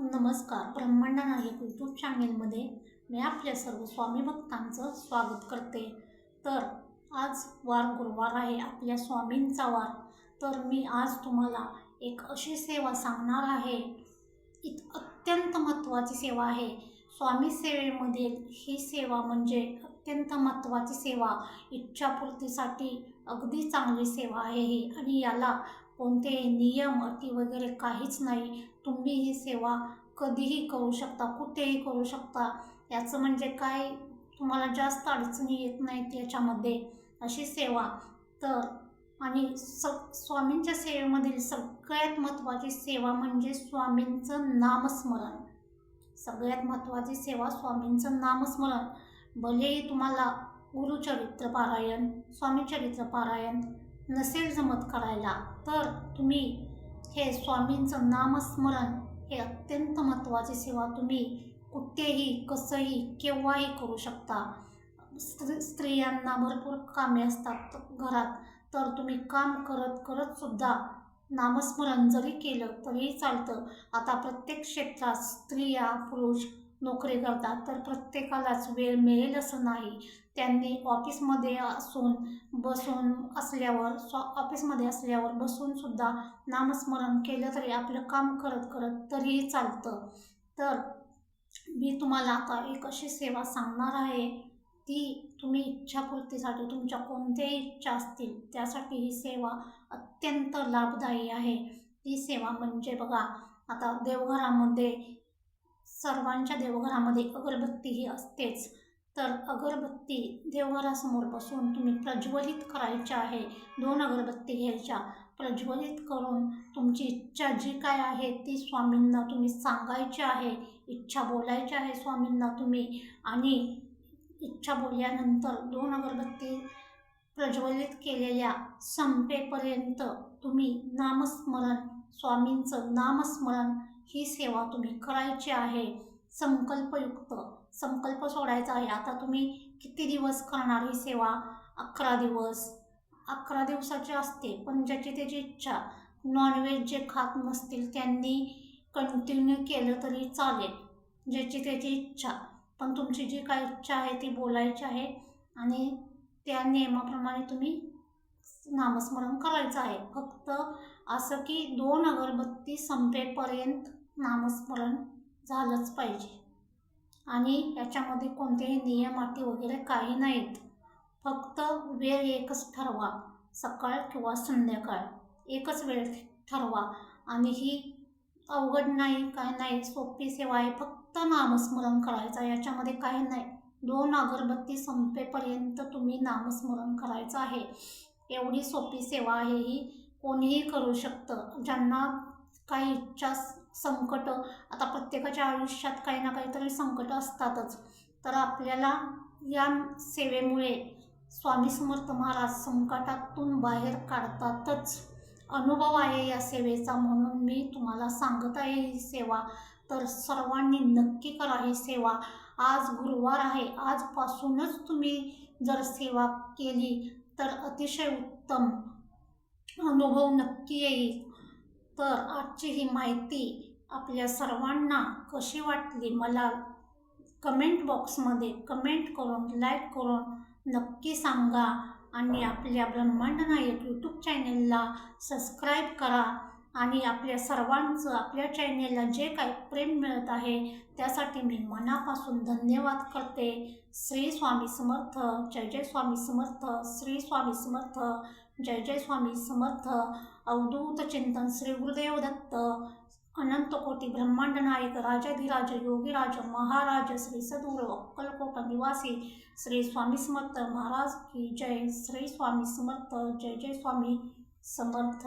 नमस्कार. ब्रह्मांड नायक यूट्यूब चॅनेलमध्ये मी आपल्या सर्व स्वामी भक्तांचं स्वागत करते. तर आज वार गुरुवार आहे, आपल्या स्वामींचा वार. तर मी आज तुम्हाला एक अशी सेवा सांगणार आहे, अत्यंत महत्त्वाची सेवा आहे. स्वामी सेवेमधील ही सेवा म्हणजे अत्यंत महत्त्वाची सेवा, इच्छापूर्तीसाठी अगदी चांगली सेवा आहे ही. आणि याला कोणतेही नियम अटी वगैरे काहीच नाही. तुम्ही ही सेवा कधीही करू शकता, कुठेही करू शकता. याचं म्हणजे काय, तुम्हाला जास्त अडचणी येत नाहीत याच्यामध्ये. अशी सेवा तर आणि स्वामींच्या सेवेमधील सगळ्यात महत्त्वाची सेवा म्हणजे स्वामींचं नामस्मरण. सगळ्यात महत्त्वाची सेवा स्वामींचं नामस्मरण. भलेही तुम्हाला गुरुचरित्र पारायण, स्वामीचरित्र पारायण नसेल जमत करायला, तर तुम्ही हे स्वामींचं नामस्मरण हे अत्यंत महत्त्वाची सेवा तुम्ही कुठेही, कसंही, केव्हाही करू शकता. स्त्रियांना भरपूर कामे असतात घरात, तर तुम्ही काम करत करत सुद्धा नामस्मरण जरी केलं तरीही चालतं. आता प्रत्येक क्षेत्रात स्त्रिया पुरुष नोकरी करतात, तर प्रत्येकालाच वेळ मिळेल असं नाही. त्यांनी ऑफिसमध्ये असल्यावर बसून सुद्धा नामस्मरण केलं तरी, आपलं काम करत करत तरीही चालतं. तर मी तुम्हाला आता एक अशी सेवा सांगणार आहे, ती तुम्ही इच्छापूर्तीसाठी, तुमच्या कोणत्याही इच्छा असतील त्यासाठी ही सेवा अत्यंत लाभदायी आहे. ती सेवा म्हणजे बघा, आता देवघरामध्ये, सर्वांच्या देवघरामध्ये अगरबत्ती ही असतेच. तर अगरबत्ती देवघरासमोर बसून तुम्ही प्रज्वलित करायची आहे. 2 अगरबत्ती घ्यायच्या, प्रज्वलित करून तुमची इच्छा जी काय आहे ती स्वामींना तुम्ही सांगायची आहे. इच्छा बोलायची आहे स्वामींना तुम्ही. आणि इच्छा बोलल्यानंतर 2 अगरबत्ती प्रज्वलित केलेल्या संपेपर्यंत तुम्ही नामस्मरण, स्वामींचं नामस्मरण ही सेवा तुम्ही करायची आहे. संकल्पयुक्त संकल्प सोडायचा आहे. आता तुम्ही किती दिवस करणार ही सेवा? 11 दिवस. 11 दिवसाची असते, पण ज्याची त्याची इच्छा. नॉनव्हेज जे खात नसतील त्यांनी कंटिन्यू केलं तरी चालेल, ज्याची त्याची इच्छा. पण तुमची जी काय इच्छा आहे ती बोलायची आहे आणि त्या नियमाप्रमाणे तुम्ही नामस्मरण करायचं आहे. फक्त असं की 2 अगरबत्ती संपेपर्यंत नामस्मरण झालंच पाहिजे. आणि याच्यामध्ये कोणतेही नियम अटी वगैरे काही नाहीत. फक्त वेळ एकच ठरवा, सकाळ किंवा संध्याकाळ एकच वेळ ठरवा. आणि ही अवघड नाही, काय नाही, सोपी सेवा आहे. फक्त नामस्मरण करायचं, याच्यामध्ये काही नाही. 2 अगरबत्ती संपेपर्यंत तुम्ही नामस्मरण करायचं आहे. एवढी सोपी सेवा आहे ही, कोणीही करू शकतं. ज्यांना काही इच्छा, संकट, आता प्रत्येकाच्या आयुष्यात काही ना काहीतरी संकट असतातच. तर आपल्याला या सेवेमुळे स्वामी समर्थ महाराज संकटातून बाहेर काढतातच. अनुभव आहे या सेवेचा, म्हणून मी तुम्हाला सांगत आहे ही सेवा. तर सर्वांनी नक्की करा ही सेवा. आज गुरुवार आहे, आजपासूनच तुम्ही जर सेवा केली तर अतिशय उत्तम अनुभव नक्की येईल. तर आजची ही माहिती आपल्या सर्वांना कशी वाटली मला कमेंट बॉक्समध्ये कमेंट करून, लाईक करून नक्की सांगा. आणि आपल्या ब्रह्मांड नायक यूट्यूब चॅनेलला सबस्क्राईब करा. आणि आपल्या सर्वांचं आपल्या चॅनेलला जे काही प्रेम मिळत आहे त्यासाठी मी मनापासून धन्यवाद करते. श्री स्वामी समर्थ. जय जय स्वामी समर्थ. श्री स्वामी समर्थ. जय जय स्वामी समर्थ. अवधूत चिंतन श्री गुरुदेव दत्त. अनंत कोटी ब्रह्मांड नायक राजाधिराज योगीराज महाराज श्री सद्गुरु अक्कलकोट निवासी श्री स्वामी समर्थ महाराज की जय. श्री स्वामी समर्थ. जय जय स्वामी समर्थ.